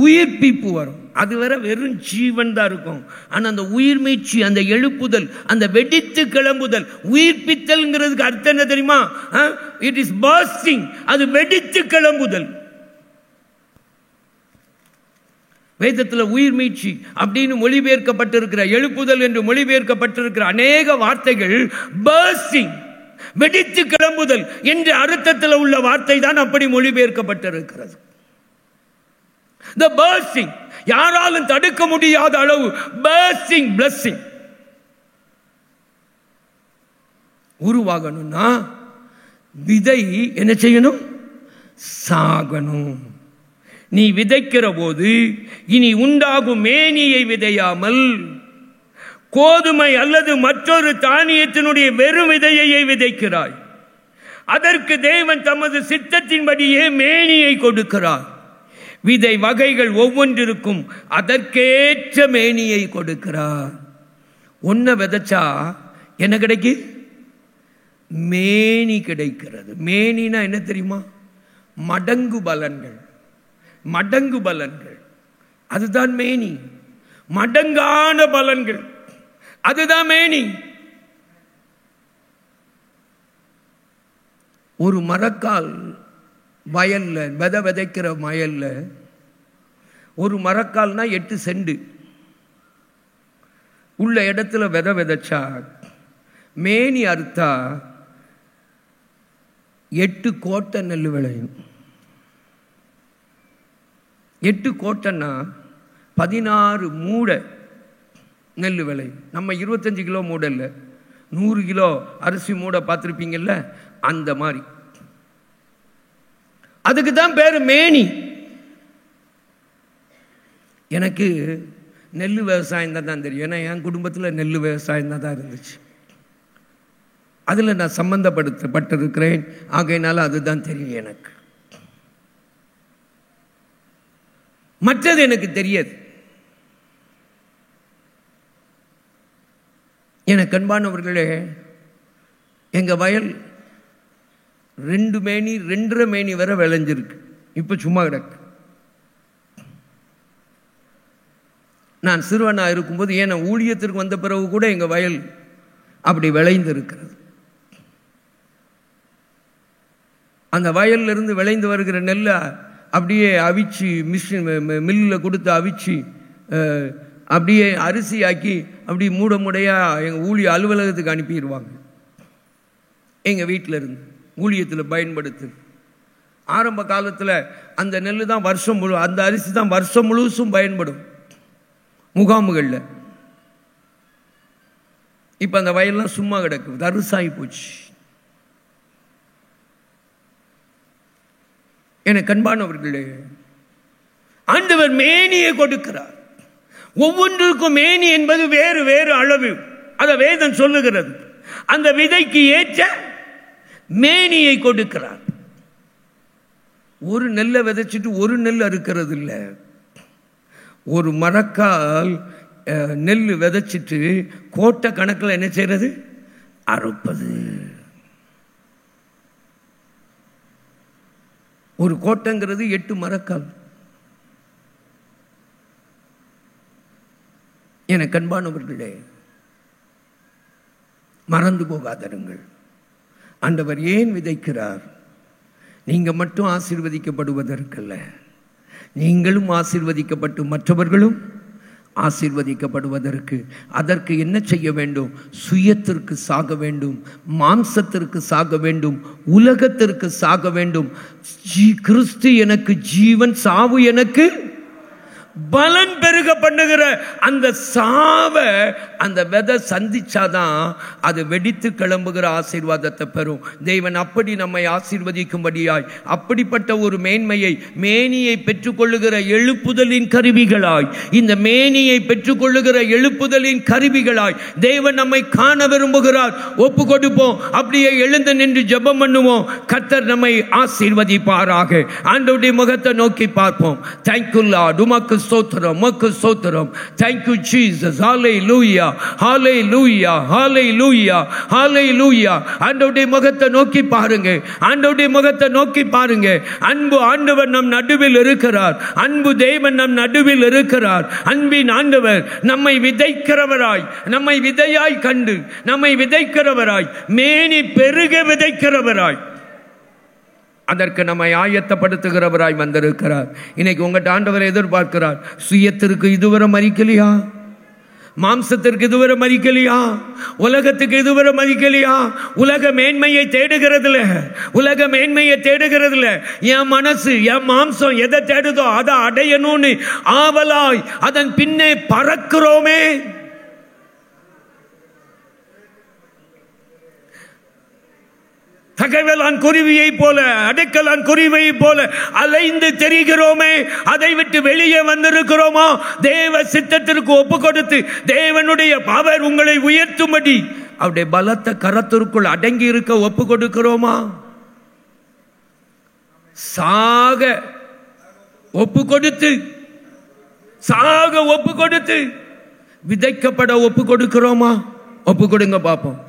உயிர்ப்பிப்பு வரும். அது வரை வெறும் ஜீவன் தான் இருக்கும். ஆனா அந்த உயிர் மீட்சி, அந்த எழுப்புதல், அந்த வெடித்து கிளம்புதல், உயிர்ப்பித்தல்ங்கிறதுக்கு அர்த்தம் என்ன தெரியுமா? It is bursting. அது வெடித்து கிளம்புதல். வேதத்தில் உயிர் மீட்சி அப்படின்னு மொழிபெயர்க்கப்பட்டிருக்கிற, எழுப்புதல் என்று மொழிபெயர்க்கப்பட்டிருக்கிற அநேக வார்த்தைகள் பர்ஸ்டிங், வெடித்து கிளம்புதல் என்ற அர்த்தத்தில் உள்ள வார்த்தை தான் அப்படி மொழிபெயர்க்கப்பட்டிருக்கிறது. The bursting, யாராலும் தடுக்க முடியாத அளவு bursting blessing உருவாகணும்னா விதை என்ன செய்யணும்? சாகணும். நீ விதைக்கிற போது இனி உண்டாகும் மேனியை விதையாமல் கோதுமை அல்லது மற்றொரு தானியத்தினுடைய வெறும் விதையை விதைக்கிறாய். அதற்கு தேவன் தமது சித்தத்தின்படியே மேனியை கொடுக்கிறார். விதை வகைகள் ஒவ்வொன்றிற்கும் அதற்கேற்ற மேனியை கொடுக்கிறார். ஒன்ன விதைச்சா என்ன கிடைக்கு? மேனி கிடைக்கிறது. மேனினா என்ன தெரியுமா? மடங்கு பலன்கள். மடங்கு பலன்கள் அதுதான் மேனி. மடங்கான பலன்கள் அதுதான் மேனி. ஒரு மரக்கால் வயல்ல விதைக்கிற வயல்ல ஒரு மரக்கால்னா 8 செண்டு உள்ள இடத்துல விதைச்சா மேனி அறுத்தா 8 கோட்டை நெல் விளையும். 8 கோட்டைன்னா 16 மூடை நெல் விளையும். நம்ம 25 கிலோ மூடை இல்லை, 100 கிலோ அரிசி மூடை பார்த்துருப்பீங்கல்ல, அந்த மாதிரி. அதுக்கு தான் பேரு மேனி. எனக்கு நெல் விவசாயம் தான் தெரியும். ஏன்னா என் குடும்பத்தில் நெல் விவசாயம் தான் இருந்துச்சு. அதில் நான் சம்பந்தப்பட்டிருக்கிறேன். ஆகையினால அதுதான் தெரியும் எனக்கு. மற்றது எனக்கு தெரியாது. எனக்கு அன்பானவர்களே, எங்க வயல் 2 மேனி 2.5 மேனி வரை விளைஞ்சிருக்கு. இப்ப சும்மா கிடக்கு. நான் சிறுவனா இருக்கும்போது, ஏன்னா ஊழியத்திற்கு வந்த பிறகு கூட எங்க வயல் அப்படி விளைந்து இருக்கிறது. அந்த வயல்ல இருந்து விளைந்து வருகிற நெல்லை அப்படியே அவிச்சு மில்லில் கொடுத்து அவிச்சு அப்படியே அரிசி ஆக்கி அப்படி மூட மூடையா எங்கள் ஊழிய அலுவலகத்துக்கு அனுப்பிடுவாங்க. எங்கள் வீட்டில் இருந்து ஊழியத்தில் பயன்படுத்து. ஆரம்ப காலத்தில் அந்த நெல் தான் அந்த அரிசி தான் வருஷம் முழுசும் பயன்படும் முகாமுகளில். இப்போ அந்த வயல்லாம் சும்மா கிடக்கு, தரிசாகி போச்சு. எனக்கு அன்பானவர்களே, ஆண்டவர் மேனியை கொடுக்கிறார். ஒவ்வொன்றுக்கும் மேனி என்பது வேறு வேறு அளவு. அதை வேதம் சொல்லுகிறது. அந்த விதைக்கு ஏற்ற மேனியை கொடுக்கிறார். ஒரு நெல்லை விதைச்சிட்டு ஒரு நெல் அறுக்கிறது இல்லை. ஒரு மரக்கால் நெல் விதைச்சிட்டு கோட்டை கணக்கில் என்ன செய்யறது? அறுப்பது. ஒரு கோட்டைங்கிறது 8 மரக்கால். என கண்பானவர்களே, மறந்து போகாதருங்கள். ஆண்டவர் ஏன் விதைக்கிறார்? நீங்க மட்டும் ஆசீர்வதிக்கப்படுவதற்கல்ல, நீங்களும் ஆசீர்வதிக்கப்பட்டு மற்றவர்களும் ஆசீர்வதிக்கப்படுவதற்கு அதற்கு என்ன செய்ய வேண்டும்? சுயத்திற்கு சாக வேண்டும், மாம்சத்திற்கு சாக வேண்டும், உலகத்திற்கு சாக வேண்டும். கிறிஸ்து எனக்கு ஜீவன், சாவு எனக்கு பலன் பெருக பண்ணுகிற அந்த சாவ அந்த விதை சந்திச்சாதான் அது வெடித்து கிளம்புகிற ஆசீர்வாதத்தை பெறும். தேவன் அப்படி நம்மை ஆசீர்வதிக்கும்படியாய் அப்படிப்பட்ட ஒரு மேன்மையை, மேனியை பெற்றுக்கொள்ளுகிற எழுப்புதலின் கருவிகளாய், இந்த மேனியை பெற்றுக்கொள்ளுகிற எழுப்புதலின் கருவிகளாய் தேவன் நம்மை காண விரும்புகிறார். ஒப்பு கொடுப்போம், அப்படியே எழுந்து நின்று ஜெபம் பண்ணுவோம். கர்த்தர் நம்மை ஆசீர்வதிப்பாராக. ஆண்டவருடைய முகத்தை நோக்கி பார்ப்போம். தேங்க்யூ லார்ட், உமக்கு ஸ்தோத்திரம், உமக்கு ஸ்தோத்திரம். Thank you Jesus. ஹல்லேலூயா, ஹல்லேலூயா, ஹல்லேலூயா, ஹல்லேலூயா. ஆண்டவருடைய முகத்தை நோக்கி பாருங்க, ஆண்டவருடைய முகத்தை நோக்கி பாருங்க. அன்பு ஆண்டவர் நம் நடுவில் இருக்கிறார். அன்பு தேவன் நம் நடுவில் இருக்கிறார். அன்பின் ஆண்டவர் நம்மை விதைக்கிறவராய், நம்மை விதையாய் கண்டு நம்மை விதைக்கிறவராய், மேனி பெருக விதைக்கிறவராய், அதற்கு நம்மை ஆயத்தப்படுத்துகிறவராய் வந்திருக்கிறார். இன்னைக்கு உங்கள்கிட்ட ஆண்டவர் எதிர்பார்க்கிறார். சுயத்திற்கு இதுவரை மதிக்கலையா? மாம்சத்திற்கு இதுவரை மதிக்கலையா? உலகத்துக்கு இதுவரை மதிக்கலையா? உலக மேன்மையை தேடுகிறதுல, உலக மேன்மையை தேடுகிறதுல என் மனசு, என் மாம்சம் எதை தேடுதோ அதை அடையணும்னு ஆவலாய் அதன் பின்னே பறக்கிறோமே. தகவலான் குருவியை போல, அடைக்கலான் குருவியை போல அலைந்து தெரிகிறோமே. அதை விட்டு வெளியே வந்திருக்கிறோமா? தேவ சித்தத்திற்கு ஒப்பு கொடுத்து தேவனுடைய பவர் உங்களை உயர்த்தும்படி அவருடைய பலத்த கரத்திற்குள் அடங்கி இருக்க ஒப்பு கொடுக்கிறோமா? சாக ஒப்பு கொடுத்து, சாக ஒப்பு கொடுத்து விதைக்கப்பட ஒப்பு கொடுக்கிறோமா? ஒப்பு கொடுங்க பார்ப்போம்.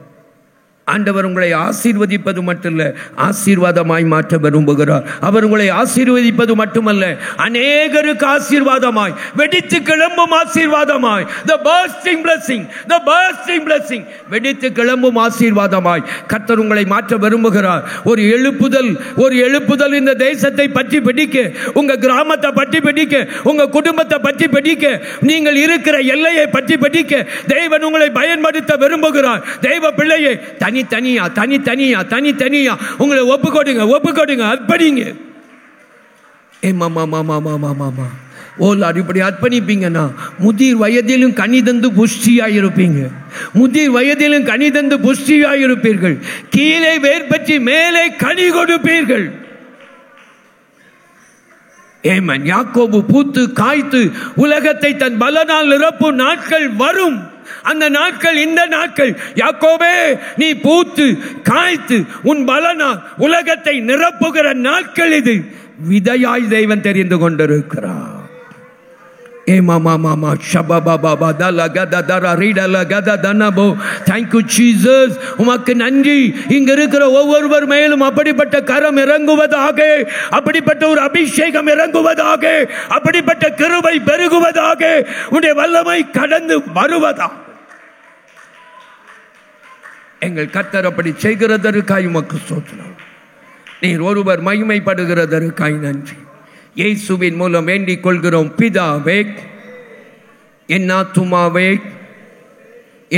ஆண்டவர் உங்களை ஆசீர்வதிப்பது மட்டுமல்ல, ஆசீர்வாதமாய் மாற்ற விரும்புகிறார். அவர் உங்களை ஆசீர்வதிப்பது மட்டுமல்ல, அநேகருக்கு ஆசீர்வாதமாய், வெடித்து கிளம்பும் ஆசீர்வாதமாய், the bursting blessing, the bursting blessing, வெடித்து கிளம்பும் ஆசீர்வாதமாய் கர்த்தர் உங்களை மாற்ற விரும்புகிறார். ஒரு எழுப்புதல், ஒரு எழுப்புதல் இந்த தேசத்தை பற்றி பிடிக்க, உங்க கிராமத்தை பற்றி பிடிக்க, உங்க குடும்பத்தை பற்றி பிடிக்க, நீங்கள் இருக்கிற எல்லையை பற்றி பிடிக்க தேவன் உங்களை பயன்படுத்த விரும்புகிறார். தெய்வ பிள்ளையே, தனித்தனியா தனித்தனியா தனித்தனியா உங்களை ஒப்பு கொடுங்க, ஒப்பு கொடுங்க, அர்ப்பணிங்க. ஏ மாமா மாமா மாமா மாமா ஓலார் இப்படி அர்ப்பணிப்பீங்கன்னா முதிர் வயதிலும் கனி தந்து புஷ்டியாயிருப்பீங்க. முதிர் வயதிலும் கனி தந்து புஷ்டியாயிருப்பீர்கள். கீழே வேர் பற்றி மேலே கனி கொடுப்பீர்கள். ஏமன். யாக்கோபு பூத்து காய்த்து உலகத்தை தன் பலனால் நிரப்பும் நாட்கள் வரும். அந்த நாட்கள் இந்த நாட்கள். யாக்கோபே, நீ பூத்து காய்த்து உன் பலனால் உலகத்தை நிரப்புகிற நாட்கள் இது. விதையாய் தேவன் தெரிந்து கொண்டிருக்கிறார். உமக்கு நன்றி. இங்க இருக்கிற ஒவ்வொருவர் மேலும் அப்படிப்பட்ட கரம் இறங்குவதாக, அப்படிப்பட்ட ஒரு அபிஷேகம் இறங்குவதாக, அப்படிப்பட்ட கிருபை பெருகுவதாக, உன்னுடைய வல்லமை கடந்து வருவதாக. எங்கள் கர்த்தர் அப்படி செய்கிறதற்காய் உமக்கு ஸ்தோத்திரம். நீர் ஒருவர் மகிமைப்படுகிறதற்காய் நன்றி. இயேசுவின் மூலம் வேண்டிக் கொள்கிறோம் பிதாவே. என் ஆத்துமாவே,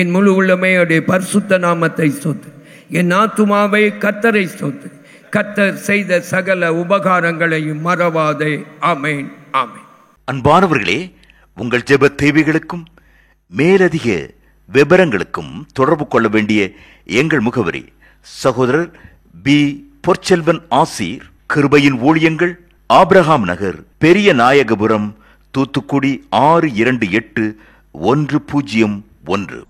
என் முழு உள்ளமே அவருடைய பரிசுத்த நாமத்தை ஸ்தோத்திரி. என் ஆத்துமாவே கர்த்தரை ஸ்தோத்திரி. கர்த்தர் செய்த சகல உபகாரங்களையும் மறவாதே. ஆமென், ஆமென். அன்பானவர்களே, உங்கள் ஜெப தேவைகளுக்கும் மேலதிக விவரங்களுக்கும் தொடர்பு கொள்ள வேண்டிய எங்கள் முகவரி: சகோதரர் பி. பொற்செல்வன் ஆசீர், கிருபையின் ஊழியங்கள், ஆபிரகாம் நகர், பெரிய நாயகபுரம், தூத்துக்குடி 628101.